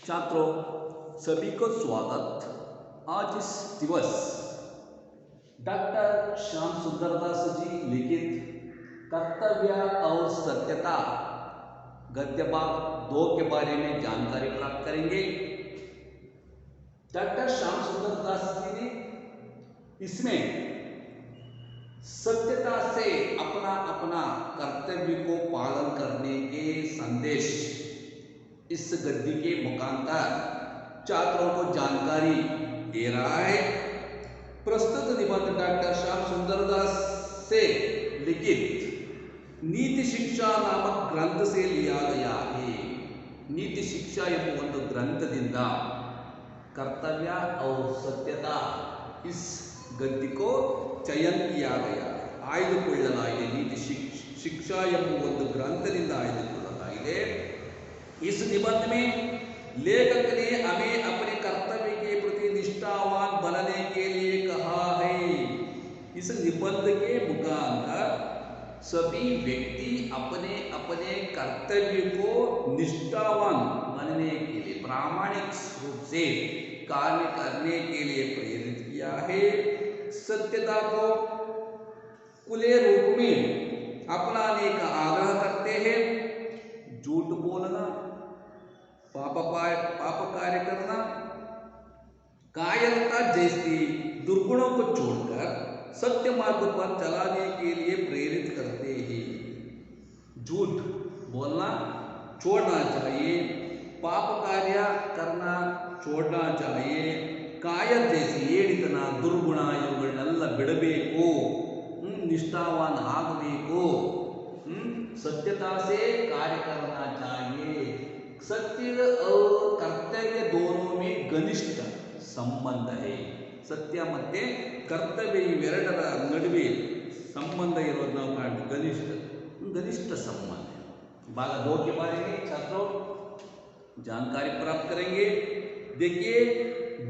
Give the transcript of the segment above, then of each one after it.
छात्रों, सभी को स्वागत। आज इस दिवस डॉक्टर श्याम सुंदर दास जी लिखित कर्तव्य और सत्यता गद्य भाग 2 के बारे में जानकारी प्राप्त करेंगे। डॉक्टर श्याम सुंदर दास जी ने इसमें सत्यता से अपना अपना कर्तव्य को पालन करने के संदेश इस गद्य के मुखांतर छात्रों को जानकारी दे रहा है। प्रस्तुत निबंध डॉक्टर श्याम सुंदर दास से लिखित नीति शिक्षा नामक ग्रंथ से लिया गया है। नीति शिक्षा ಎಂಬ ಒಂದು ಗ್ರಂಥದಿಂದ कर्तव्य और सत्यता इस गद्य को चयन किया गया है। ಆಯ್ದುಕೊಳ್ಳಲಾಗಿದೆ नीति शिक्षा ಎಂಬ ಒಂದು ಗ್ರಂಥದಿಂದ ಆಯ್ದುಕೊಳ್ಳಲಾಗಿದೆ। इस निबंध में लेखक ने हमें अपने कर्तव्य के प्रति निष्ठावान बनने के लिए कहा है। इस निबंध के मुखांतर सभी व्यक्ति अपने अपने कर्तव्य को निष्ठावान बनने के लिए प्रामाणिक रूप से कार्य करने के लिए प्रेरित किया है। सत्यता को खुले रूप में अपनाने का आग्रह करते हैं। झूठ बोलना, पाप कार्य करना, कायरता जैसी दुर्गुणों को छोड़कर सत्य मार्ग पर चलाने के लिए प्रेरित करते हैं। झूठ बोलना छोड़ना चाहिए, पाप कार्य करना छोड़ना चाहिए, कायर जैसी ಏಡಿತನ ದುರ್ಗುಣ ಇವುಗಳನ್ನೆಲ್ಲ ಬಿಡಬೇಕು, निष्ठावान ಆಗಬೇಕು, सत्यता से कार्य करना चाहिए। सत्य और कर्तव्य दोनों में घनिष्ठ संबंध है। सत्य ಮತ್ತೆ ಕರ್ತವ್ಯ ಇವೆರಡರ ನಡುವೆ संबंध ಇರೋದು ನಾವು ಕಾಣ್ತೀವಿ। घनिष्ठ संबंध। भाग 2 के बारे में छात्रों जानकारी प्राप्त करेंगे। देखिए,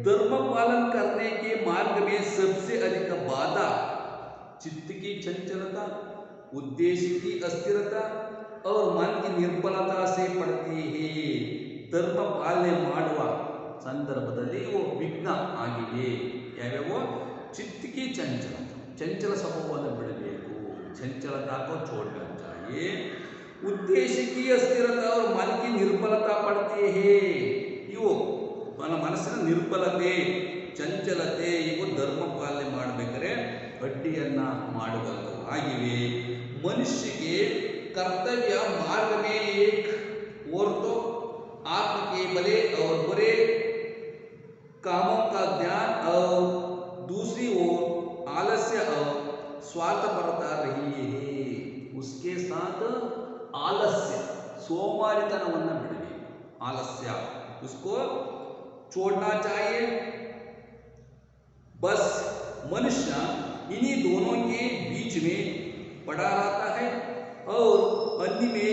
धर्म पालन करने के मार्ग में सबसे अधिक बाधा चित्त की चंचलता, उद्देश्य की अस्थिरता और मन की निर्बलता से पड़ती है। धर्म पालने ಮಾಡುವ ಸಂದರ್ಭದಲ್ಲಿ ಇವು ವಿಘ್ನ ಆಗಿವೆ। ಯಾವ್ಯಾವ? चित्त की चंचलता, चंचल स्वभावವನ್ನು ಬಿಡಬೇಕು, चंचलता को छोड़ना चाहिए। उद्देश्य की अस्थिरता और मन की निर्बलता पड़ती है। ಇವು ಮನಸ್ಸಿನ ನಿರ್ಬಲತೆ, ಚಂಚಲತೆ ಇವು ಧರ್ಮ ಪಾಲನೆ ಮಾಡಬೇಕಾದ್ರೆ ಅಡ್ಡಿಯನ್ನ ಮಾಡುವಂತವಾಗಿವೆ। मनुष्य के कर्तव्य मार्ग में एक और तो आत्म के भले और बुरे कामों का ध्यान और दूसरी ओर आलस्य और स्वार्थपरता रही है। उसके साथ आलस्य सोमारितनವನ್ನು ಬಿಡಬೇಕು, आलस्य उसको छोड़ना चाहिए। बस मनुष्य इन्हीं दोनों के बीच में पड़ा रहता है और अन्य में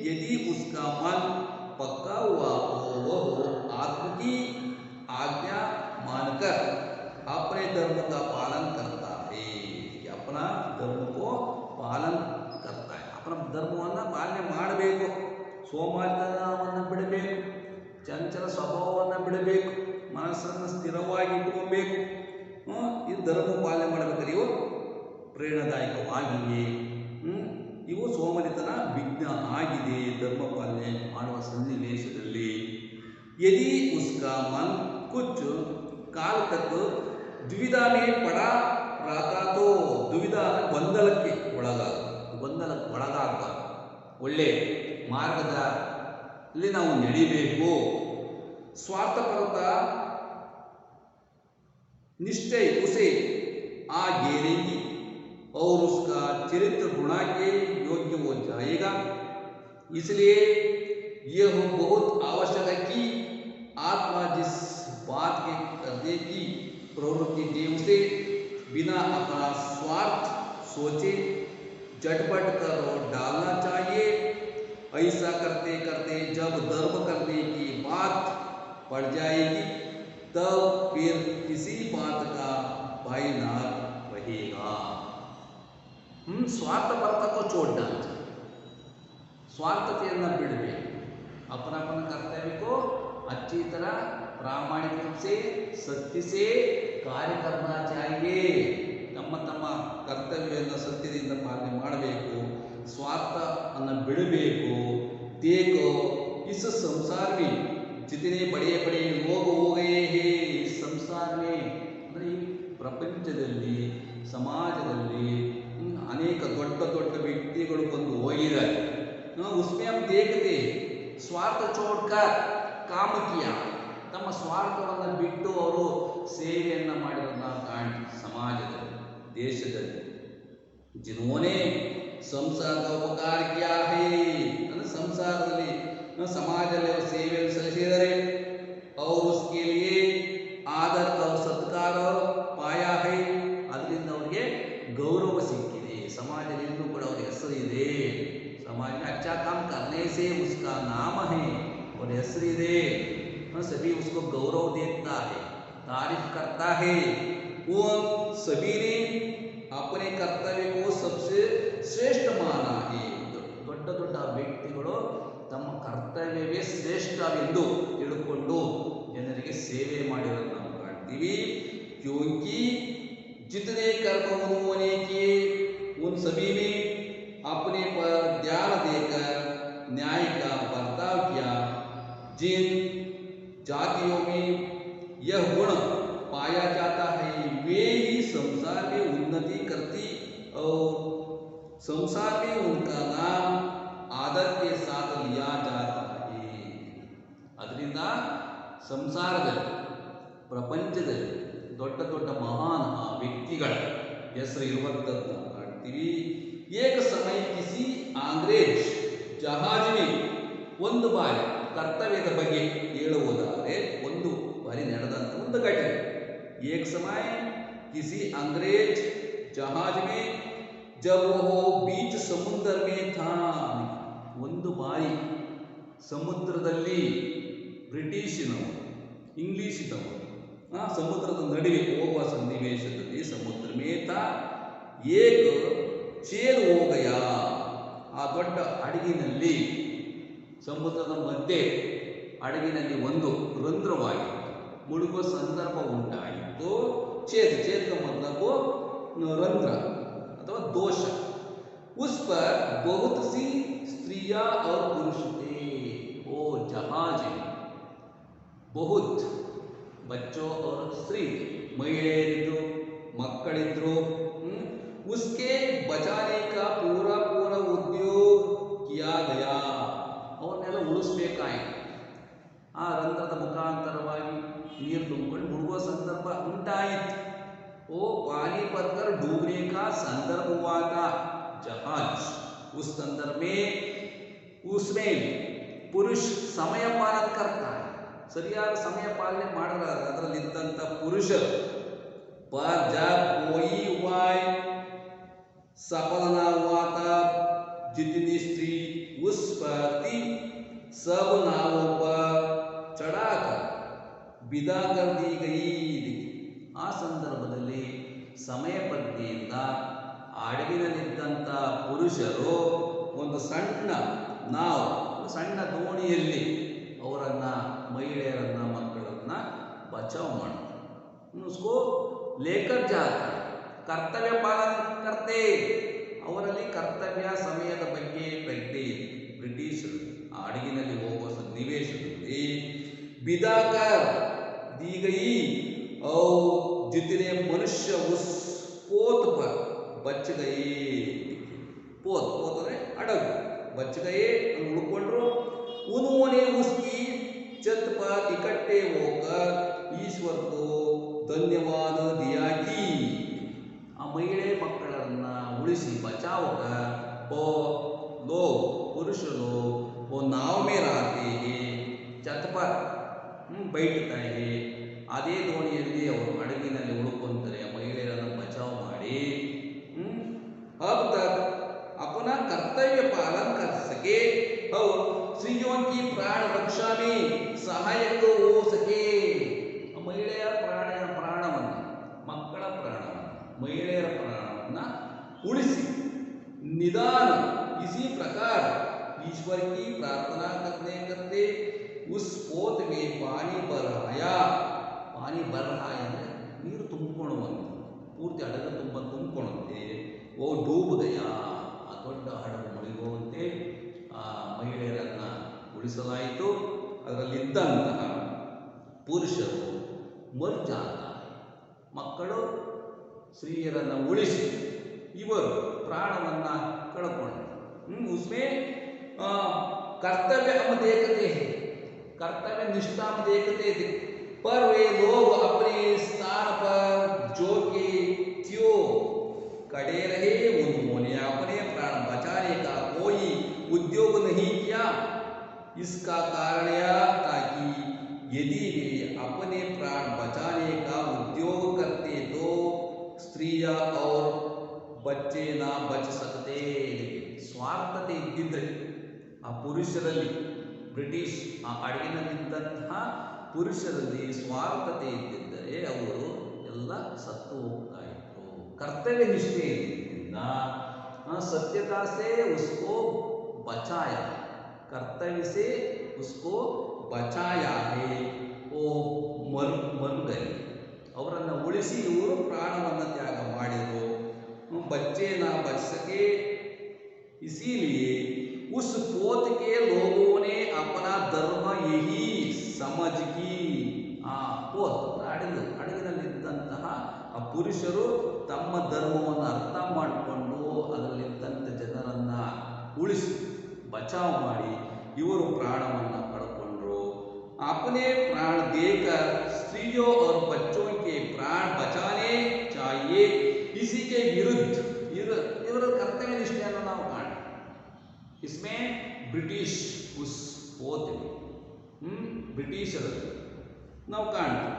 यदि उसका मन पक्का हुआ तो वह आत्म की आज्ञा मानकर अपने धर्म का पालन करता है। अपना धर्म को पालन करता है। अपना धर्मವನ್ನು ಪಾಲನೆ ಮಾಡಬೇಕು, ಸೋಮಾರಿತನವನ್ನು ಬಿಡಬೇಕು, ಚಂಚಲ ಸ್ವಭಾವವನ್ನು ಬಿಡಬೇಕು, ಮನಸ್ಸನ್ನು ಸ್ಥಿರವಾಗಿ ಇಟ್ಟುಕೋಬೇಕು। ಇದು ಧರ್ಮ ಪಾಲನೆ ಮಾಡಬೇಕಾದ್ರೆ ಇವು ಪ್ರೇರಣಾದಾಯಕವಾಗಿವೆ। ಇವು ಸೋಮರಿತನ ವಿಘ್ನ ಆಗಿದೆ ಧರ್ಮ ಪಾಲನೆ ಮಾಡುವ ಸನ್ನಿವೇಶದಲ್ಲಿ। यदि उसका मन कुछ काल तक द्विधा में पड़ा रहता तो दुविधा ಗೊಂದಲಕ್ಕೆ ಒಳಗಾಗ ಒಳ್ಳೆ ಮಾರ್ಗದಲ್ಲಿ ನಾವು ನಡಿಬೇಕು। स्वार्थपरता निश्चय उसे आ घेरेगी और उसका चरित्र गुणा के योग्य हो जाएगा। इसलिए यह बहुत आवश्यक है कि आत्मा जिस बात के करने की प्रवृत्ति दे उसे बिना अपना स्वार्थ सोचे झटपट कर डालना चाहिए। ऐसा करते करते जब धर्म करने की बात पड़ जाएगी तब फिर किसी बात का भय न रहेगा। स्वार्थपरता को छोड़ना चाहिए, स्वार्थತೆಯನ್ನು ಬಿಡಬೇಕು, अपना अपना कर्तव्य को अच्छी तरह प्रामाणिक रूप से सत्य से कार्य करना चाहिए. ತಮ್ಮ ತಮ್ಮ ಕರ್ತವ್ಯವನ್ನು ಸತ್ಯದಿಂದ ಪಾಲನೆ ಮಾಡಬೇಕು. ಸ್ವಾರ್ಥ ಅನ್ನು ಬಿಡಬೇಕು. देखो इस संसार में जितने बड़े बड़े लोग हो गए हैं इस संसार में ಅಂದರೆ ಈ ಪ್ರಪಂಚದಲ್ಲಿ ಸಮಾಜದಲ್ಲಿ ಅನೇಕ ದೊಡ್ಡ ದೊಡ್ಡ ವ್ಯಕ್ತಿಗಳು ಬಂದು ಹೋಗಿದ್ದಾರೆ. उसमें हम देखते स्वार्थ छोड़कर काम किया ತಮ್ಮ ಸ್ವಾರ್ಥವನ್ನು ಬಿಟ್ಟು ಅವರು ಸೇವೆಯನ್ನು ಮಾಡಿರೋದನ್ನ ನಾವು ಕಾಣ್ತೀವಿ. ಸಮಾಜದಲ್ಲಿ ದೇಶದಲ್ಲಿ जिन्होंने ಸಂಸಾರ ಉಪಕಾರ किया है ಅಂದರೆ ಸಂಸಾರದಲ್ಲಿ ಸಮಾಜದಲ್ಲಿ ಅವರು ಸೇವೆಯನ್ನು ಸಲ್ಲಿಸಿದ್ದಾರೆ. और उसके लिए आदर और सत्कार पाया है ಅದರಿಂದ ಅವರಿಗೆ ಗೌರವ ಸಿಕ್ಕಿದೆ. ಸಮಾಜದಲ್ಲಿ ಇನ್ನೂ ಕೂಡ ಅವರ ಹೆಸರು ಇದೆ. समाज में अच्छा काम करने से उसका नाम है और ಹೆಸರಿದೆ. सभी उसको गौरव देता है, तारीफ करता है. उन सभी ने अपने कर्तव्य को सबसे श्रेष्ठ माना है. ದೊಡ್ಡ ದೊಡ್ಡ ವ್ಯಕ್ತಿಗಳು ತಮ್ಮ ಕರ್ತವ್ಯವೇ ಶ್ರೇಷ್ಠವೆಂದು ತಿಳ್ಕೊಂಡು ಜನರಿಗೆ ಸೇವೆ ಮಾಡಿರೋದು ನಾವು ಕಾಣ್ತೀವಿ. क्योंकि जितने कर्म उन्होंने किए उन सभी ने अपने पर ध्यान देकर न्याय का बर्ताव किया. जिन जातियों में यह गुण पाया जाता है वे ही संसार में उन्नति करती और संसार में उनका नाम आदर के साथ लिया जाता है. ಅದರಿಂದ ಸಂಸಾರದಲ್ಲಿ ಪ್ರಪಂಚದಲ್ಲಿ ದೊಡ್ಡ ದೊಡ್ಡ ಮಹಾನ್ ವ್ಯಕ್ತಿಗಳ ಹೆಸರು ಇರುವಂಥದ್ದು ನಾವು ಕಾಣ್ತೀವಿ. एक समय किसी अंग्रेज जहाज में ಒಂದು ಬಾರಿ ಕರ್ತವ್ಯದ ಬಗ್ಗೆ ಹೇಳುವುದಾದರೆ ಒಂದು ಬಾರಿ ನಡೆದಂಥ ಒಂದು ಘಟನೆ. एक समय किसी अंग्रेज जहाज में जब वो बीच समुद्र में था ಒಂದು ಬಾರಿ ಸಮುದ್ರದಲ್ಲಿ ಬ್ರಿಟಿಷಿನವರು ಇಂಗ್ಲಿಷಿನವರು ಸಮುದ್ರದ ನಡುವೆ ಹೋಗುವ ಸನ್ನಿವೇಶದಲ್ಲಿ ಸಮುದ್ರ ಮೇತ ಏಕ ಚೇರು ಹೋಗಯ ಆ ದೊಡ್ಡ ಹಡಗಿನಲ್ಲಿ ಸಮುದ್ರದ ಮಧ್ಯೆ ಹಡಗಿನಲ್ಲಿ ಒಂದು ರಂಧ್ರವಾಗಿ ಮುಳುಗುವ ಸಂದರ್ಭ ಉಂಟಾಯಿತು. ಚೇತ मतलब ರಂಧ್ರ ಅಥವಾ ದೋಷ. उस पर बहुत सी स्त्रियां और पुरुष थे. वो जहाज में बहुत बच्चों और स्त्री महिಳೆಯರಿದ್ರು ಮಕ್ಕಳಿದ್ರು. उसके बचाने का पूरा पूरा उद्योग किया गया. ಅವನ್ನೆಲ್ಲ ಉಳಿಸ್ಬೇಕಾಯಿತು. ಆ ರಂಧ್ರದ ಮುಖಾಂತರವಾಗಿ ನೀರು ತುಂಬಿಕೊಂಡು ಮುಳುಗುವ ಸಂದರ್ಭ ಉಂಟಾಯಿತು. वो पानी भरकर डूबने का संदर्भ हुआ था जहाज. उस संदर्भ में उसमें पुरुष समय पालन करता है. ಸರಿಯಾದ ಸಮಯ ಪಾಲನೆ ಮಾಡಿದ್ರೆ ಅದರಲ್ಲಿದ್ದಂಥ ಪುರುಷರು पर जब कोई उपाय सफल न हुआ था जितनी स्त्री उस पर थी सब नावों पर चढ़ाकर विदा कर दी गई. ಆ ಸಂದರ್ಭದಲ್ಲಿ ಸಮಯ ಪದ್ಧತಿಯಿಂದ ಹಡಗಿನಲ್ಲಿದ್ದಂಥ ಪುರುಷರು ಒಂದು ಸಣ್ಣ ಸಣ್ಣ ದೋಣಿಯಲ್ಲಿ ಅವರನ್ನು ಮಹಿಳೆಯರನ್ನ ಮಕ್ಕಳನ್ನ ಬಚಾವ್ ಮಾಡ್ತಾರೆ. उसको लेकर जाता ಕರ್ತವ್ಯ ಪಾಲನ ಕರ್ತೆ. ಅವರಲ್ಲಿ ಕರ್ತವ್ಯ ಸಮಯದ ಬಗ್ಗೆ ಪ್ರಜ್ಞೆ ಇದೆ. ಬ್ರಿಟಿಷರು ಆ ಹಡಗಿನಲ್ಲಿ ಹೋಗುವ ಸನ್ನಿವೇಶದಲ್ಲಿ ಬಿದಾಕರ್ दी गई और जितने मनुष्य उस पोत पर बच गए. पोत ಅಂದರೆ ಹಡಗು बच गए उड़ಕೊಂಡ್ರು. उन्होंने उसकी छत पर इकट्ठे होकर ईश्वर को धन्यवाद दिया कि ಆ ಮಹಿಳೆ ಮಕ್ಕಳನ್ನ ಉಳಿಸಿ बचाव वो लोग पुरुष लोग वो नाव में रहते हैं छत पर बैठता है. ಅದೇ ದೋಣಿಯಲ್ಲಿ ಅವರು ಹಡಗಿನಲ್ಲಿ ಉಳ್ಕೊಂತಾರೆ. ಮಹಿಳೆಯರನ್ನು ಬಚಾವ್ ಮಾಡಿ अब तक अपना कर्तव्य पालन कर सके और स्त्रियों की प्राण रक्षा में सहायक हो सके. ಮಹಿಳೆಯರ ಪ್ರಾಣವನ್ನು ಮಕ್ಕಳ ಪ್ರಾಣವನ್ನು ಮಹಿಳೆಯರ ಪ್ರಾಣವನ್ನು ಉಳಿಸಿ निदान इसी प्रकार ईश्वर की प्रार्थना करते करते उस पोत में पानी बरहाया पानी बरहाಯ ಅಂದರೆ ನೀರು ತುಂಬಿಕೊಳ್ಳುವಂತೆ ಪೂರ್ತಿ ಹಡಗ ತುಂಬಿಕೊಳ್ಳುವಂತೆ ಓ ಡೂಬ್ ಗಯಾ ಆ ದೊಡ್ಡ ಹಡಗು ಮುಳುಗುವಂತೆ ಆ ಮಹಿಳೆಯರನ್ನು ಉಳಿಸಲಾಯಿತು. ಅದರಲ್ಲಿದ್ದಂತಹ ಪುರುಷರು ಮರ್ಜಾತ ಮಕ್ಕಳು ಸ್ತ್ರೀಯರನ್ನು ಉಳಿಸಿ ಇವರು ಪ್ರಾಣವನ್ನು ಕಳ್ಕೊಂಡ್ರು. उसमें कर्तव्य हम देखते हैं, कर्तव्य निष्ठा हम देखते थे, पर वे लोग अपने स्थान पर जो कि क्यों खड़े रहे, उन्होंने अपने प्राण बचाने का कोई उद्योग नहीं किया. इसका कारण यह था कि यदि वे अपने प्राण बचाने का उद्योग करते तो स्त्रियां और बच्चे ना बच सकते. ಸ್ವಾರ್ಥತೆ ಇದ್ದಿದ್ದರೆ ಆ ಪುರುಷರಲ್ಲಿ ಬ್ರಿಟಿಷ್ ಆ ಹಡಗಿನಲ್ಲಿದ್ದಂತಹ ಪುರುಷರಲ್ಲಿ ಸ್ವಾರ್ಥತೆ ಇದ್ದಿದ್ದರೆ ಅವರು ಎಲ್ಲ ಸತ್ತು ಹೋಗ್ತಾ ಇದ್ರು. ಕರ್ತವ್ಯ ನಿಷ್ಠೆ ಇದ್ದಿದ್ದರಿಂದ सत्यता से उसको बचाया, कर्तव्य से उसको बचाया है. वो मर गए, ಅವರನ್ನು ಉಳಿಸಿ ಇವರು ಪ್ರಾಣವನ್ನು ತ್ಯಾಗ ಮಾಡಿದರು. बच्चे ना बच सके, इसीलिए उस पोत के लोगों ने अपना धर्म यही समझ की. ಆ ಪೋತ್ ಹಡಗಿನಲ್ಲಿದ್ದಂತಹ ಆ ಪುರುಷರು ತಮ್ಮ ಧರ್ಮವನ್ನು ಅರ್ಥ ಮಾಡಿಕೊಂಡು ಅದರಲ್ಲಿದ್ದಂಥ ಜನರನ್ನು ಉಳಿಸಿ ಬಚಾವ್ ಮಾಡಿ ಇವರು ಪ್ರಾಣವನ್ನು ಕಳ್ಕೊಂಡ್ರು. अपने प्राण देकर स्त्रियों और बच्चों के प्राण बचाने चाहिए. इसी के विरुद्ध ಇವರ ಕರ್ತವ್ಯ ನಿಷ್ಠೆಯನ್ನು ನಾವು ಕಾಣ. इसमें ब्रिटिश उस पोत ಬ್ರಿಟಿಷರಲ್ಲಿ ನಾವು ಕಾಣ್ತೀವಿ.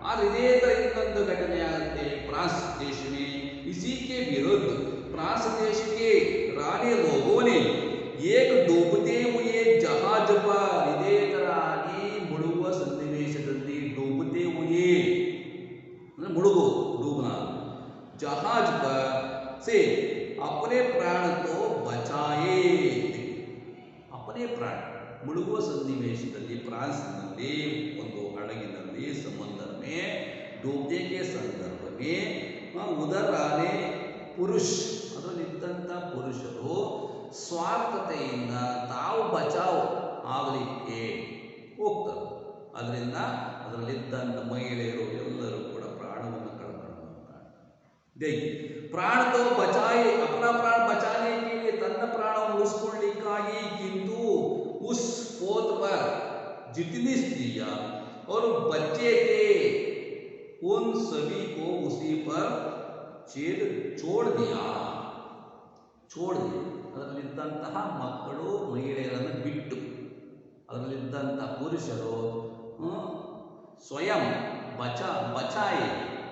ಆದರೆ ಇದೇ ಥರ ಇನ್ನೊಂದು घटನೆ आते फ्रांस देश में. इसी के विरुद्ध फ्रांस देश के रानी लोगों ने एक डूबते हुए जहाज पर ಇದೇ ಥರ ಆಗಿ ಮುಳುಗುವ ಸನ್ನಿವೇಶದಲ್ಲಿ डूबते हुए ಮುಳುಗು डूबना जहाज पर से अपने प्राण तो बचाए. अपने प्राण ಮುಳುಗುವ ಸನ್ನಿವೇಶದಲ್ಲಿ ಫ್ರಾನ್ಸ್ನಲ್ಲಿ ಒಂದು ಹಡಗಿನಲ್ಲಿ ಸಮುದ್ರ में डूबने के संदर्भ में उधर आने पुरुष ಅದರಲ್ಲಿದ್ದಂಥ ಪುರುಷರು ಸ್ವಾರ್ಥತೆಯಿಂದ ತಾವು ಬಚಾವ್ ಆಗಲಿಕ್ಕೆ ಹೋಗ್ತಾರೆ. ಅದರಿಂದ ಅದರಲ್ಲಿದ್ದಂಥ ಮಹಿಳೆಯರು ಎಲ್ಲರೂ ಕೂಡ ಪ್ರಾಣವನ್ನು ಕಳ್ಕೊಳ್ಳುತ್ತಾರೆ. देखिए प्राण तो बचाए, अपना प्राण बचाने के लिए तन्न प्राण उलिस्ಕೊಳ್ಳಿಕ್ಕಾಗಿ किंतु उस पोत पर जितनी स्त्रियां और बच्चे थे उन सभी को उसी पर छोड़ दिया. ಅದರಲ್ಲಿದ್ದಂತಹ ಮಕ್ಕಳು ಮಹಿಳೆಯರನ್ನು ಬಿಟ್ಟು ಅದರಲ್ಲಿದ್ದಂಥ ಪುರುಷರು ಸ್ವಯಂ ಬಚಾಯಿ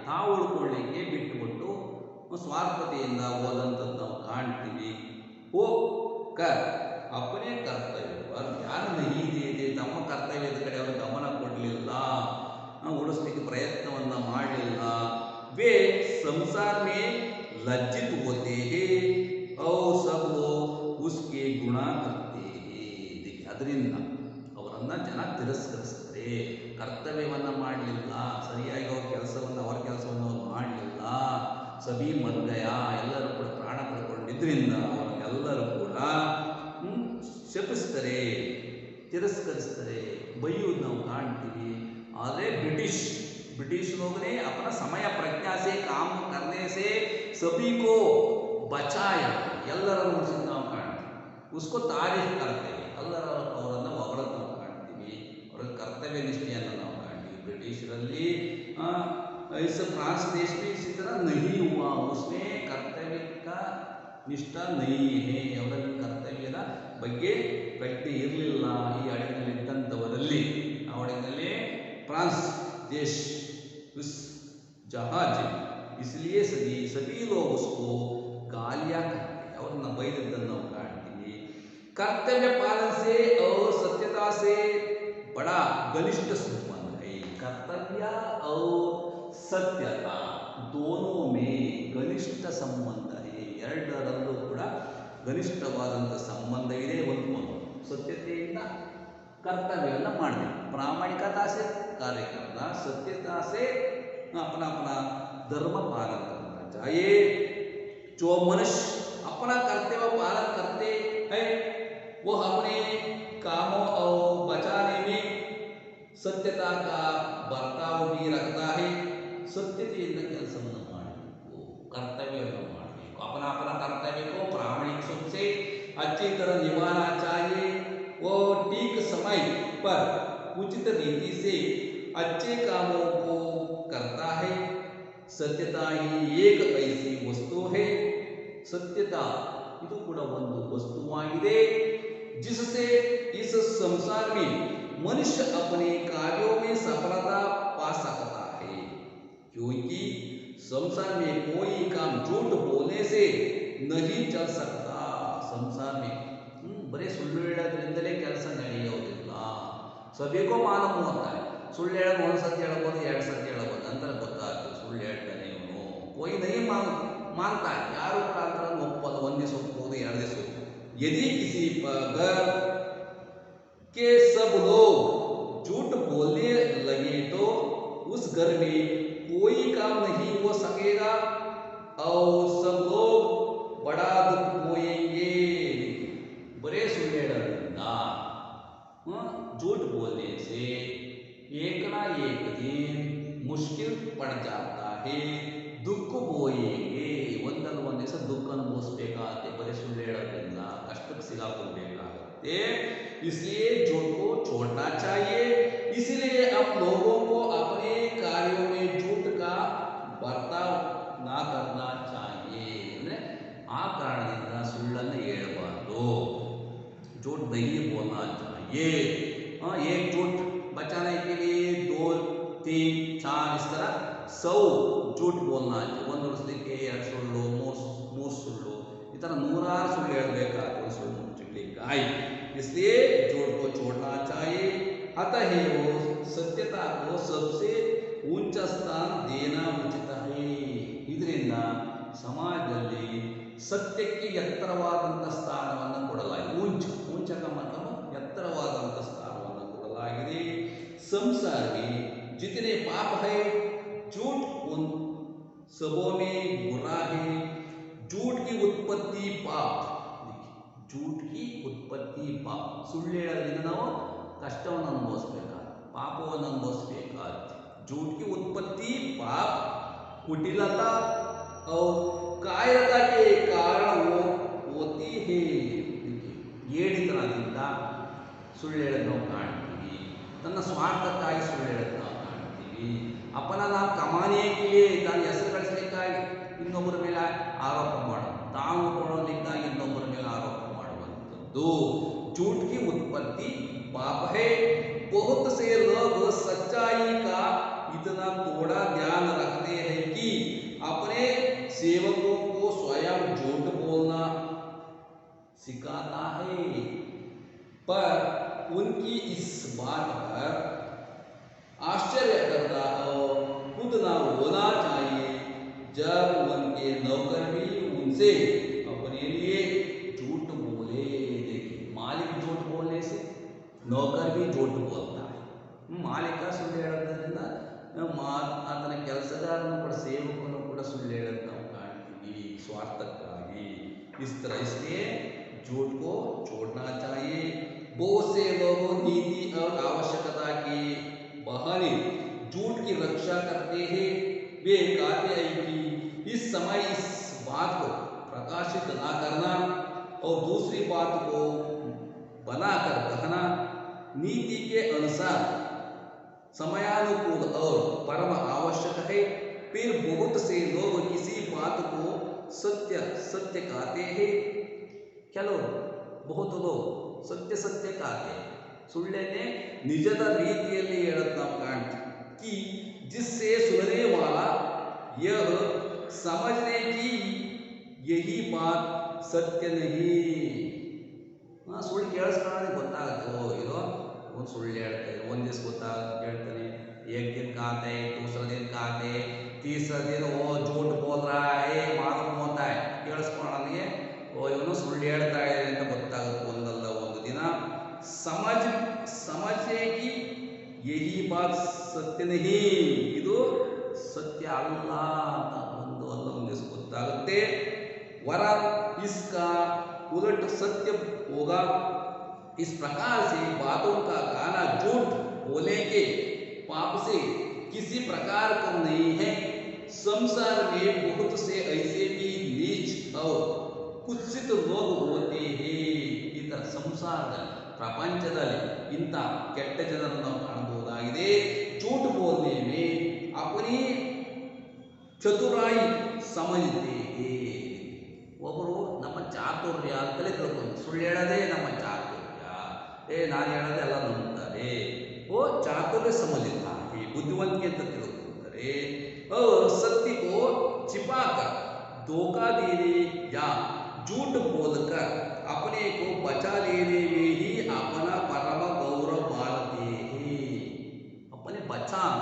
ತಾವು ಉಳ್ಕೊಳ್ಳಿಕ್ಕೆ ಬಿಟ್ಟುಬಿಟ್ಟು ಸ್ವಾರ್ಥತೆಯಿಂದ ಹೋದಂಥದ್ದು ನಾವು ಕಾಣ್ತೀವಿ. ಅಪ್ಪನೇ ಕರ್ತವ್ಯ ಯಾರು ನಹೀದೆ ತಮ್ಮ ಕರ್ತವ್ಯದ ಕಡೆ ಅವರು ಗಮನ ಕೊಡಲಿಲ್ಲ, ಉಳಿಸ್ಲಿಕ್ಕೆ ಪ್ರಯತ್ನವನ್ನು ಮಾಡಲಿಲ್ಲ. वे संसार में लज्जित होते हैं और सब लोग उसके गुण करते हैं. ಅದರಿಂದ ಅವರನ್ನು ಜನ ತಿರಸ್ಕರಿಸ್ತಾರೆ. ಕರ್ತವ್ಯವನ್ನು ಮಾಡಲಿಲ್ಲ, ಸರಿಯಾಗಿ ಅವ್ರ ಕೆಲಸವನ್ನು ಅವರು ಮಾಡಲಿಲ್ಲ. ಸಭಿ ಮರ್ಗಯ ಎಲ್ಲರೂ ಕೂಡ ಪ್ರಾಣ ಕಳ್ಕೊಂಡಿದ್ದರಿಂದ ಅವರನ್ನೆಲ್ಲರೂ ಕೂಡ ಶಪಿಸ್ತಾರೆ, ತಿರಸ್ಕರಿಸ್ತಾರೆ, ಬೈಯೋದು ನಾವು ಕಾಣ್ತೀವಿ. ಆದರೆ ब्रिटिश लोग ने अपना समय प्रज्ञा से काम करने से सभी को बचाया. ಎಲ್ಲರನ್ನು ಉಳಿಸಿದ್ದು ನಾವು ಕಾಣ್ತೀವಿ. उसको तारीफ करते हैं, ಎಲ್ಲರ ಅವರನ್ನು ಹೊಗಳೋದು ನಾವು ಕಾಣ್ತೀವಿ. ಅವರ ಕರ್ತವ್ಯ ನಿಷ್ಠೆಯನ್ನು ನಾವು ಕಾಣ್ತೀವಿ. ಬ್ರಿಟಿಷರಲ್ಲಿ इस फ्रांस देश में इसी तरह नहीं हुआ, उसमें कर्तव्य का निष्ठा नहीं है. ಅವರಲ್ಲಿ ಕರ್ತವ್ಯದ ಬಗ್ಗೆ ಪ್ರಜ್ಞೆ ಇರಲಿಲ್ಲ ಈ ಹಡಗಿನಲ್ಲಿದ್ದಂಥವರಲ್ಲಿ. ಆ ಹಡಗಿನಲ್ಲಿ फ्रांस देश उस जहाज, इसलिए सभी लोग उसको गालियां करते हैं, ಅವ್ರನ್ನ ಬೈದದ್ದನ್ನು ನಾವು ಕಾಣ್ತೀವಿ. कर्तव्य पालन से और सत्यता से बड़ा घनिष्ठ संबंध है. कर्तव्य और सत्यता दोनों में घनिष्ठ संबंध है. ಎರಡರಲ್ಲೂ ಕೂಡ घनिष्ठವಾದಂಥ ಸಂಬಂಧ ಇದೆ. ಒಂದು ಸತ್ಯತೆಯಿಂದ कर्तव्य मानते, प्रामाणिकता से कार्य करना, सत्यता से अपना अपना धर्म पालन करना चाहिए। जो मनुष्य अपना कर्तव्य पालन करते हैं वो अपने कामों और बचाने में सत्यता का बर्ताव भी रखता है। सत्यತೆಯಿಂದ ಕೆಲಸವನ್ನು ಮಾಡಬೇಕು, कर्तव्य ಮಾಡಬೇಕು, अपना अपना कर्तव्य को प्रामाणिक रूप से अच्छी तरह निभाना चाहिए। वो ठीक समय पर उचित रीति से अच्छे कामों को करता है। सत्यता ही एक ऐसी वस्तु है, सत्यता ಇದು ಕೂಡ ಒಂದು ವಸ್ತುವಾಗಿದೆ जिससे इस संसार में मनुष्य अपने कार्यों में सफलता पा सकता है। क्योंकि संसार में कोई काम झूठ बोलने से नहीं चल सकता। संसार में बड़े सुಳ್ಳು ಹೇಳೋದ್ರಿಂದಲೇ ಕೆಲಸ ನಡೆಯೋದಿಲ್ಲ। सभी को मालूम होता है, ಸುಳ್ಳು ಹೇಳೋದು ಒಂದು ಸತಿ ಹೇಳ್ಬೋದು, ಎರಡು ಸತಿ ಹೇಳ್ಬೋದು, ನಂತರ ಗೊತ್ತಾಗ್ತದೆ ಸುಳ್ಳು ಹೇಳ್ತಾನೆ ಇವನು, कोई नहीं मानता है, ಯಾರು ಕೂಡ ಅಂತ ಒಪ್ಪಲ್ಲ, ಒಂದು ದಿವಸ ಒಪ್ಪಬಹುದು, ಎರಡು ದಿವಸ ಒಪ್ಪಬಹುದು। यदि किसी घर के सब लोग झूठ बोलने लगे तो उस घर में कोई काम नहीं हो सकेगा और सब लोग बड़ा दुख होएंगे। बड़े सुनने झूठ बोलने से एक ना एक दिन मुश्किल पड़ जाता है, दुख बोएंगे, ಒಂದಲ್ಲ ಒಂದು ದಿವಸ ದುಃಖ ಅನುಭವಿಸಬೇಕಾಗುತ್ತೆ। ಬರೀ ಸುಳ್ಳು ಹೇಳೋದ್ರಿಂದ ಕಷ್ಟಕ್ಕೆ ಸಿಗಾಕೊಳ್ಬೇಕಾಗುತ್ತೆ। इसलिए झूठ को छोड़ना चाहिए। इसलिए हम लोगों को अपने कार्यों में झूठ का बर्ताव ना करना चाहिए। ಅಂದ್ರೆ ಆ ಕಾರಣದಿಂದ ಸುಳ್ಳನ್ನು ಹೇಳಬಾರದು, झूठ नहीं बोलना चाहिए। एक झूठ बचाने के लिए 2, 3, 4 इस तरह 100 झूठ बोलना चाहिए। ಒಂದು ವರ್ಷಕ್ಕೆ 2 ಸುಳ್ಳು, 3 ಸುಳ್ಳು, ಈ ತರ 100 ಸುಳ್ಳು ಹೇಳಬೇಕಾದ್ರೆ ಸುಳ್ಳು ಮುಚ್ಚಲಿಕ್ಕೆ। इसलिए झूठ को छोड़ना चाहिए। अतः वो सत्यता को सबसे ऊंचा स्थान देना उचित है। ಇದರಿಂದ ಸಮಾಜದಲ್ಲಿ ಸತ್ಯಕ್ಕೆ ಎತ್ತರವಾದಂಥ ಸ್ಥಾನವನ್ನು ಕೊಡಲಾಗಿದೆ। ऊंचा का मतलब ಎತ್ತರವಾದಂಥ ಸ್ಥಾನವನ್ನು ಕೊಡಲಾಗಿದೆ। संसार में जितने पाप है झूठ उन सबों में बुरा है। झूठ की उत्पत्ति पाप, झूठ की उत्पत्ति पाप, ಸುಳ್ಳು ಹೇಳೋದ್ರಿಂದ ನಾವು ಕಷ್ಟವನ್ನು ಅನುಭವಿಸಬೇಕಾಗುತ್ತೆ, ಪಾಪವನ್ನು ಅನುಭವಿಸಬೇಕಾಗುತ್ತೆ। झूठ की उत्पत्ति पाप, कुटिलता और कायरता के कारण वो होती है। ಏಡಿತನದಿಂದ ಸುಳ್ಳು ಹೇಳೋದು ನಾವು ಕಾಣ್ತೀವಿ, ತನ್ನ ಸ್ವಾರ್ಥಕ್ಕಾಗಿ ಸುಳ್ಳು ಹೇಳೋದು ನಾವು ಕಾಣ್ತೀವಿ। ಅಪ್ಪನ ನಾವು ಕಮಾನಿಯಕ್ಕೆ ತಾನು ಹೆಸರು ಗಳಿಸಲಿಕ್ಕಾಗಿ ಇನ್ನೊಬ್ಬರ ಮೇಲೆ ಆರೋಪ ಮಾಡೋದು, ತಾವು ಕೊಡೋದಕ್ಕಾಗಿ ಇನ್ನೊಬ್ಬರ ಮೇಲೆ ಆರೋಪ ಮಾಡುವಂಥದ್ದು झूठ की उत्पत्ति पाप है। बहुत से लोग सच्चाई का इतना थोड़ा ध्यान रखते हैं कि अपने सेवकों को स्वयं झूठ बोलना सिखाता है, पर उनकी इस बात पर आश्चर्य करता और खुद न होना चाहिए जब उनके नौकर भी उनसे अपने लिए झूठ बोले। देखिए, मालिक झूठ बोलने से नौकर भी झूठ बोलता है। ಮಾಲೀಕ ಸುಳ್ಳು ಹೇಳೋದ್ರಿಂದ ಆತನ ಕೆಲಸಗಾರನು ಕೂಡ ಸೇವಕನು ಕೂಡ ಸುಳ್ಳು ಹೇಳೋದು ನಾವು ಕಾಣ್ತೀವಿ ಸ್ವಾರ್ಥಕ್ಕಾಗಿ। इस तरह इसलिए झूठ को छोड़ना चाहिए। बहुत से लोग नीति और आवश्यकता के बहाने झूठ की रक्षा करते हैं। वे कहते हैं कि इस समय इस बात को प्रकाशित ना करना और दूसरी बात को बनाकर कहना नीति के अनुसार समयानुकूल और परम आवश्यक है। फिर बहुत से लोग किसी बात को सत्य सत्य कहते हैं। ಕೆಲವರು बहुत लोग सत्य सत्य कहते हैं, ಸುಳ್ಳನ್ನೇ ನಿಜದ ರೀತಿಯಲ್ಲಿ ಹೇಳೋದು ನಾವು ಕಾಣ್ತೀವಿ। कि जिससे सुनने वाला यह समझने की यही बात सत्य नहीं। ಸುಳ್ಳು ಕೇಳಿಸ್ಕೊಳ್ಳೋದು ಗೊತ್ತಾಗುತ್ತೆ, ಓ ಇದು ಒಂದು ಸುಳ್ಳು ಹೇಳ್ತಾರೆ, ಒಂದು ದಿವಸ ಗೊತ್ತಾಗುತ್ತೆ ಹೇಳ್ತಾನೆ, एक दिन कहते हैं, दूसरा दिन कहते हैं, तीसरा दिन वो झूठ बोल रहा है, मालूम होता है, ಕೇಳಿಸ್ಕೊಳ್ಳೋನಿಗೆ ಓ ಇವನು ಸುಳ್ಳು ಹೇಳ್ತಾ ಇದೆ ಅಂತ ಗೊತ್ತಾಗುತ್ತೆ। ಒಂದಲ್ಲ ಒಂದು ದಿನ समझ यही बात सत्य नहीं, ಇದು ಸತ್ಯ ಅಲ್ಲ ಅಂತ ಒಂದು ಗೊತ್ತಾಗುತ್ತೆ. वरा इसका उलट सत्य होगा. इस प्रकार से बातों का कहना झूठ बोलने के पाप से किसी प्रकार कम नहीं है. संसार में बहुत से ऐसे भी नीच और कुत्सित लोग होते हैं. इतर ಸಂಸಾರದ ಪ್ರಪಂಚದಲ್ಲಿ ಇಂಥ ಕೆಟ್ಟ ಜನರನ್ನು ನಾವು ಕಾಣಬಹುದಾಗಿದೆ. झूठ बोलने में अपनी ಚತುರಾಯಿ ಸಮझते हैं. ಒಬ್ಬರು ನಮ್ಮ ಚಾತುರ್ಯ ಅಂತಲೇ ತಿಳ್ಕೊಂಡು ಸುಳ್ಳು ಹೇಳೋದೇ ನಮ್ಮ ಚಾತುರ್ಯ, ನಾನು ಹೇಳೋದೇ ಎಲ್ಲ ನಂಬ್ತಾರೆ, चातुर्य समझता है, बुद्धिವಂತಿಕೆ ಅಂತ ತಿಳ್ಕೊಳ್ತಾರೆ. और सत्य को छिपाकर धोखा देने या झूठ बोलकर अपने को बचा लेने में ही अपना परम गौरव मानते हैं. अपने बचाव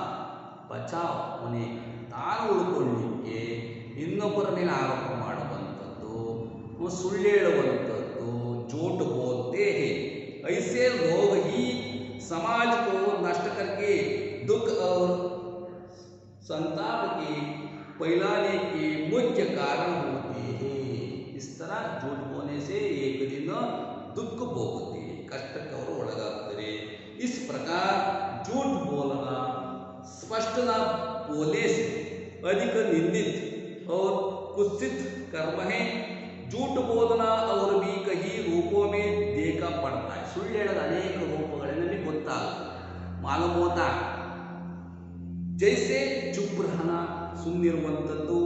उन्हें ತಾನು ಉಳ್ಕೊಳ್ಳಿಕ್ಕೆ ಇನ್ನೊಬ್ಬರ ಮೇಲೆ ಆರೋಪ ಮಾಡುವಂಥದ್ದು, ಸುಳ್ಳು ಹೇಳುವಂಥದ್ದು, झूठ बोलते हैं. ऐसे लोग ही समाज को नष्ट करके दुख और संताप के फैलाने के मुख्य कारण होते हैं. इस तरह झूठ बोलने से एक दिन दुख भोगते हैं, कष्टಕ್ಕೆ ಅವರು ಒಳಗಾಗ್ತಾರೆ. इस प्रकार झूठ बोलना स्पष्ट न बोलने से अधिक निंदित और कुत्सित कर्म है. झूठ बोलना और भी कई रूपों में देखा पड़ता है. ಸುಳ್ಳು ಹೇಳೋದು ಅನೇಕ ರೂಪಗಳಲ್ಲಿ ನಮಗೆ ಗೊತ್ತಾಗುತ್ತೆ, ಮಾಲೂಮ್ ಹೋತಾ. जैसे चुप रहना, ಸುಮ್ಮನಿರುವಂಥದ್ದು,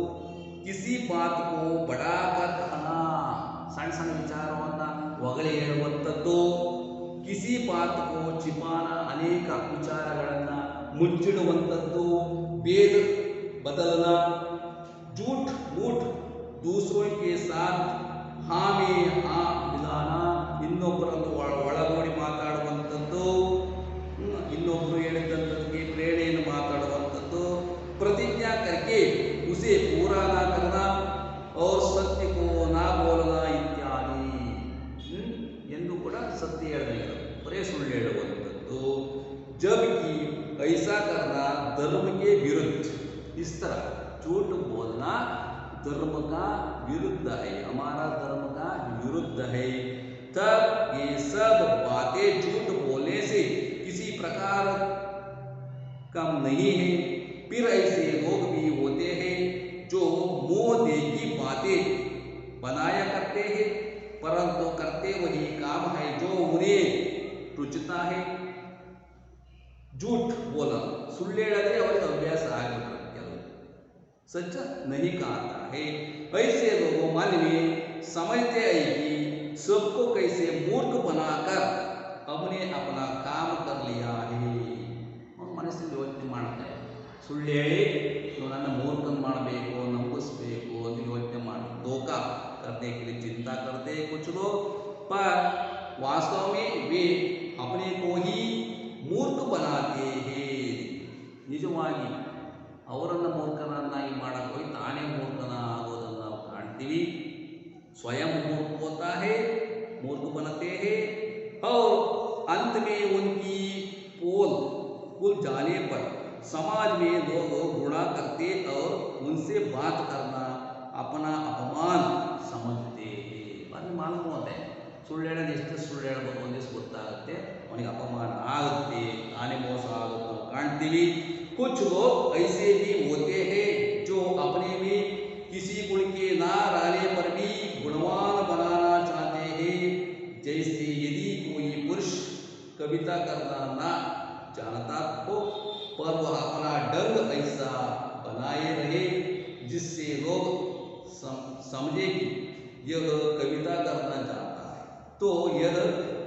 किसी बात को बढ़ाकर कहना, ಸಣ್ಣ ಸಣ್ಣ ವಿಚಾರವನ್ನು ಹೊಗಳಿ ಹೇಳುವಂಥದ್ದು, किसी बात को छिपाना, ಅನೇಕ ವಿಚಾರಗಳನ್ನು ಮುಚ್ಚಿಡುವಂಥದ್ದು, भेद बदलना, झूठ मूठ दूसरों के साथ हाँ में हाँ मिलाना, ಇನ್ನೊಬ್ಬರನ್ನು ಒಳಗೂಡಿ ಮಾತಾಡುವಂಥದ್ದು, ಇನ್ನೊಬ್ಬರು ಹೇಳಿದಂಥದ್ದಕ್ಕೆ ಪ್ರೇರಣೆಯನ್ನು ಮಾತಾಡುವಂಥದ್ದು, प्रतिज्ञा करके उसे पूरा ना करना और सत्य को ना बोलना इत्यादि. ಎಂದು ಕೂಡ ಸತ್ಯ ಹೇಳಬೇಕು, ಬರೇ ಸುಳ್ಳು ಹೇಳುವಂಥದ್ದು. जबकि ऐसा करना धर्म के विरुद्ध. इस तरह झूठ बोलना धर्म का विरुद्ध है, हमारा धर्म का विरुद्ध है. तब ये सब बातें झूठ बोलने से किसी प्रकार कम नहीं है. फिर ऐसे लोग भी होते हैं जो मोह देगी बातें बनाया करते हैं, परंतु करते वही काम है जो उन्हें रुचता है. झूठ बोला, सुಳ್ಳು ಹೇಳೋದೇ ಅವರಿಗೆ अभ्यास ಆಗಿಬಿಡುತ್ತೆ. ಕೆಲವು सच नहीं कहता है. ऐसे लोगों मन में समझते हैं कि सबको कैसे मूर्ख बनाकर हमने अपना काम कर लिया है. ಮನಸ್ಸಲ್ಲಿ ಯೋಚನೆ ಮಾಡ್ತಾರೆ, ಸುಳ್ಳು ಹೇಳಿ ನನ್ನ ಮೂರ್ಖನ್ ಮಾಡಬೇಕು, ನಂಬಿಸ್ಬೇಕು ಅಂತ ಯೋಚನೆ ಮಾಡಿ धोखा करने के लिए चिंता करते हैं कुछ लोग, पर वास्तव में वे अपने को ही ಮೂರ್ಖ बनाते हैं. ನಿಜವಾಗಿ ಅವರನ್ನು ಮೂರ್ಖನನ್ನಾಗಿ ಮಾಡಕ್ಕೆ ಹೋಗಿ ತಾನೇ ಮೂರ್ಖನ ಆಗೋದನ್ನು ನಾವು ಕಾಣ್ತೀವಿ. स्वयं मूर्ख होता है, मूर्ख बनते हैं और अंत में उनकी पोल खुल जाने पर समाज में लोग गुणा करते और उनसे बात करना अपना अपमान समझते हैं. ಅದು ಮಾಲೂಮ್ ಹೋಗುತ್ತೆ, ಸುಳ್ಳು ಹೇಳೋದು ಎಷ್ಟು ಸುಳ್ಳು ಹೇಳ್ಬೋದು ಒಂದಿವ್ಸ ಗೊತ್ತಾಗುತ್ತೆ, ಅವನಿಗೆ ಅಪಮಾನ ಆಗುತ್ತೆ, ತಾನೇ ಮೋಸ ಆಗುತ್ತೆ ನಾವು ಕಾಣ್ತೀವಿ. कुछ लोग ऐसे भी होते हैं जो अपने में किसी गुण के ना रहने पर भी गुणवान बनाना चाहते हैं. जैसे यदि कोई पुरुष कविता करना ना जानता हो पर वह अपना ढंग ऐसा बनाए रहे जिससे लोग समझे कि यह कविता करना चाहता है, तो यह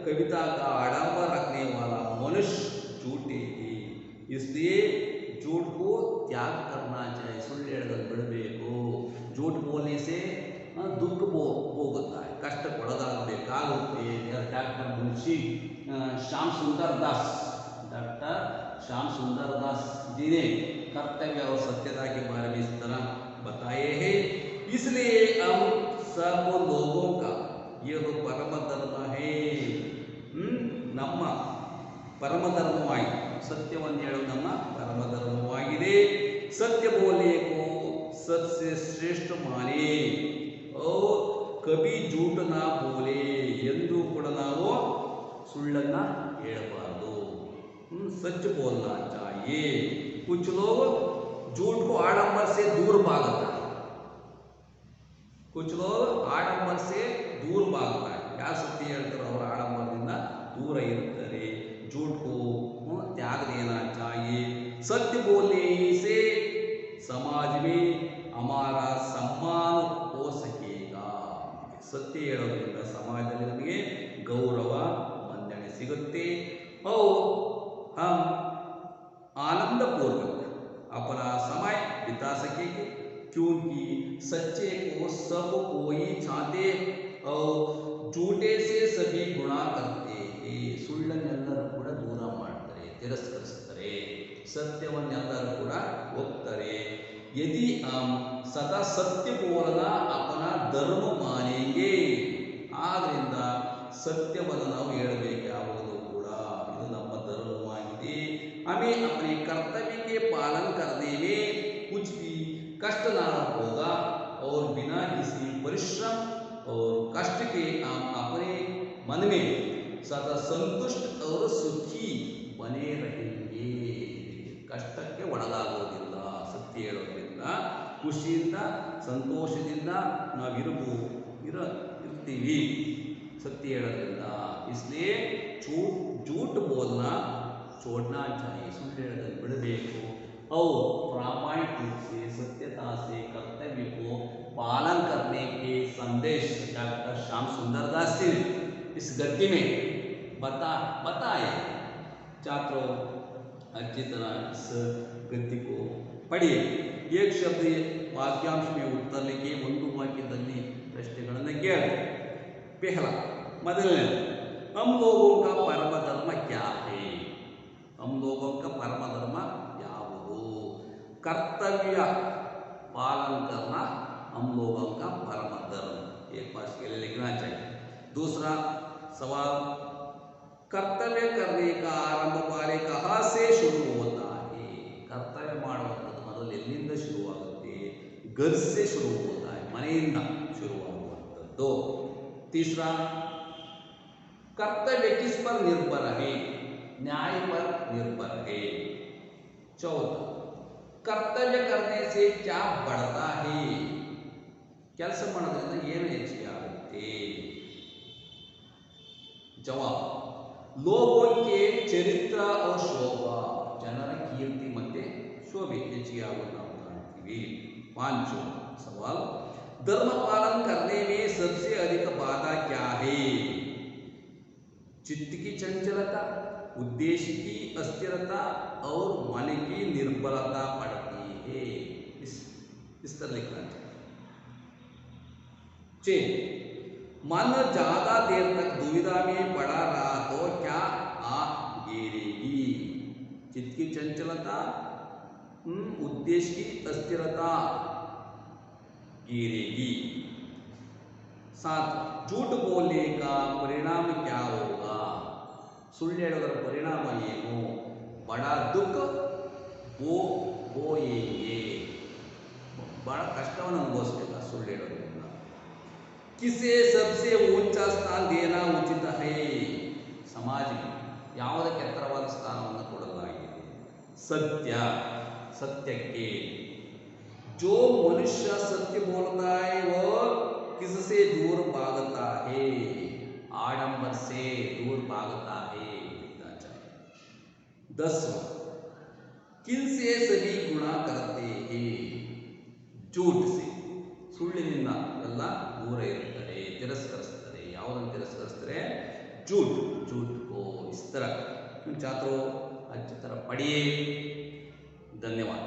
कविता का आडंबर रखने वाला मनुष्य झूठे है. इसलिए झूठ को त्याग करना चाहिए. सुಳ್ಳು ಹೇಳೋದನ್ನು ಬಿಡಬೇಕು. झूठ बोलने से दुख भोगता है, ಕಷ್ಟಕ್ಕೊಳಗಾಗಬೇಕಾಗುತ್ತೆ. ಡಾಕ್ಟರ್ मुंशी श्याम सुंदर दास जी ने कर्तव्य और सत्यता के बारे में इस तरह बताए हैं. इसलिए हम सब लोगों का यह परम धर्म है. ನಮ್ಮ ಪರಮಧರ್ಮವಾಗಿದೆ. ಸತ್ಯವನ್ನು ಹೇಳೋದು ನಮ್ಮ ಪರಮಧರ್ಮವಾಗಿದೆ. ಸತ್ಯ ಬೋಲೇಕೋ ಸತ್ಯ ಶ್ರೇಷ್ಠ ಮಾನೇ और कभी झूठ ना बोले ಎಂದು ಕೂಡ ನಾವು ಸುಳ್ಳನ್ನ ಹೇಳಬಾರದು. सच बोलना चाहिए. कुछ लोग झूठ को आडंबर से दूर भागता है. कुछ लोग आडंबर से दूर भागता है. क्या सत्य ಹೇಳ್ತಾರೆ ಅವರು ಆಡಂಬರದಿಂದ दूर ಇರ್ತಾರೆ. झूठ को त्याग देना चाहिए. सत्य बोलने से समाज में हमारा सम्मान हो सकेगा. सत्य ಹೇಳೋದ್ರಿಂದ ಸಮಾಜದಲ್ಲಿ ನಮಗೆ ಗೌರವ ಮನ್ನಣೆ ಸಿಗುತ್ತೆ. और हम आनंद पूर्वक अपना समय बिता सकेंगे क्योंकि सच्चे को सब कोई चाहते और झूठे से सभी गुणा करते हैं. ಸುಳ್ಳನ್ನೆಲ್ಲರೂ ಕೂಡ ದೂರ ಮಾಡ್ತಾರೆ, ತಿರಸ್ಕರಿಸ್ತಾರೆ. ಸತ್ಯವನ್ನೆಲ್ಲರೂ ಕೂಡ ಒಪ್ತಾರೆ. यदि हम सदा सत्य बोलना अपना धर्म मानेंगे ಆದ್ರಿಂದ ಸತ್ಯವನ್ನು ನಾವು ಹೇಳಬೇಕಾಗುವುದು ಕೂಡ ಇದು ನಮ್ಮ ಧರ್ಮವಾಗಿದೆ. हमें अपने कर्तव्य के पालन करने में कुछ भी कष्ट ना होगा और बिना किसी परिश्रम और कष्ट के हम अपने मन में सदा संतुष्ट और सुखी बने रहेंगे. ಕಷ್ಟಕ್ಕೆ ಒಳಗಾಗೋದಿಲ್ಲ. ಸತ್ಯ ಹೇಳೋದ್ರಿಂದ ಖುಷಿಯಿಂದ ಸಂತೋಷದಿಂದ ಇರ್ತೀವಿ सत्य ಹೇಳೋದ್ರಿಂದ. इसलिए झूठ बोलना छोड़ना चाहिए. सुन ಹೇಳೋದನ್ನು बिड़ಬೇಕು. और प्रामाणिक रूप से सत्यता से कर्तव्य को पालन करने के संदेश डॉक्टर श्याम सुंदर दास जी ने इस गद्य में बताए. छात्रों अच्छी तरह इस गद्य को पढ़िए. एक शब्द वाक्यांश में उत्तर लिखिए. ಒಂದು ವಾಕ್ಯದಲ್ಲಿ ಪ್ರಶ್ನೆಗಳನ್ನು ಕೇಳಿ. पहला ಮೊದಲನೇ हम लोगों का परम धर्म क्या है. हम लोगों का परम धर्म ಯಾವುದು. कर्तव्य पालन करना हम लोगों का परम धर्म. एक बार के लिए लिखना चाहिए. दूसरा सवाल कर्तव्य करने का आरंभ वाले कहाँ से शुरू होता है. कर्तव्य ಮಾಡುವಂಥದ್ದು ಮೊದಲು ಎಲ್ಲಿಂದ ಶುರುವಾಗುತ್ತೆ. घर से शुरू होता है. ಮನೆಯಿಂದ ಶುರುವಾಗುವಂಥದ್ದು. तीसरा कर्तव्य किस पर निर्भर है. न्याय पर निर्भर है. चौथा कर्तव्य करने से क्या बढ़ता है. ಕೆಲಸ ಮಾಡೋದ್ರಿಂದ ಏನು ಹೆಚ್ಚಿಗೆ ಆಗುತ್ತೆ. जवाब लोगों के चरित्र और शोभा. ಜನರ ಕೀರ್ತಿ ಮತ್ತೆ ಶೋಭೆ ಹೆಚ್ಚಿಗೆ ಆಗೋದು ನಾವು ಕಾಣ್ತೀವಿ. पांचवा सवाल धर्म पालन करने में सबसे अधिक बाधा क्या है. चित्त की चंचलता, उद्देश्य की अस्थिरता और मन की निर्बलता पड़ती है. इस तरह लिखना चाहिए. मन ज्यादा देर तक दुविधा में पड़ा रहा तो क्या आग गिरेगी. चित्त की चंचलता, उद्देश्य की अस्थिरता गिरेगी. साथ झूठ बोलने का परिणाम क्या होगा. ಸುಳ್ಳು ಹೇಳೋದರ ಪರಿಣಾಮ ಏನು. बड़ा दुख बोएंगे. बड़ा ಕಷ್ಟವನ್ನು ಅನುಭವಿಸಬೇಕು ಸುಳ್ಳು ಹೇಳೋದ್ರಿಂದ. किसे सबसे ऊंचा स्थान देना उचित है. समाज में ಯಾವುದಕ್ಕೆ ಎತ್ತರವಾದ ಸ್ಥಾನವನ್ನು ಕೊಡಲಾಗಿದೆ. सत्य सत्यಕ್ಕೆ. जो मनुष्य सत्य बोलता है वह किससे दूर भागता है. आडंबर से दूर भागता है. 10वां किनसे सभी गुणा करते हैं. झूठ से. ಸುಳ್ಳಿನಿಂದ ಎಲ್ಲ ದೂರ ಇರುತ್ತಾರೆ, ತಿರಸ್ಕರಿಸ್ತಾರೆ. ಯಾವುದನ್ನು ತಿರಸ್ಕರಿಸ್ತಾರೆ. झूठ. झूठ को इस तरह छात्रों अच्छी तरह पढ़िए. धन्यवाद.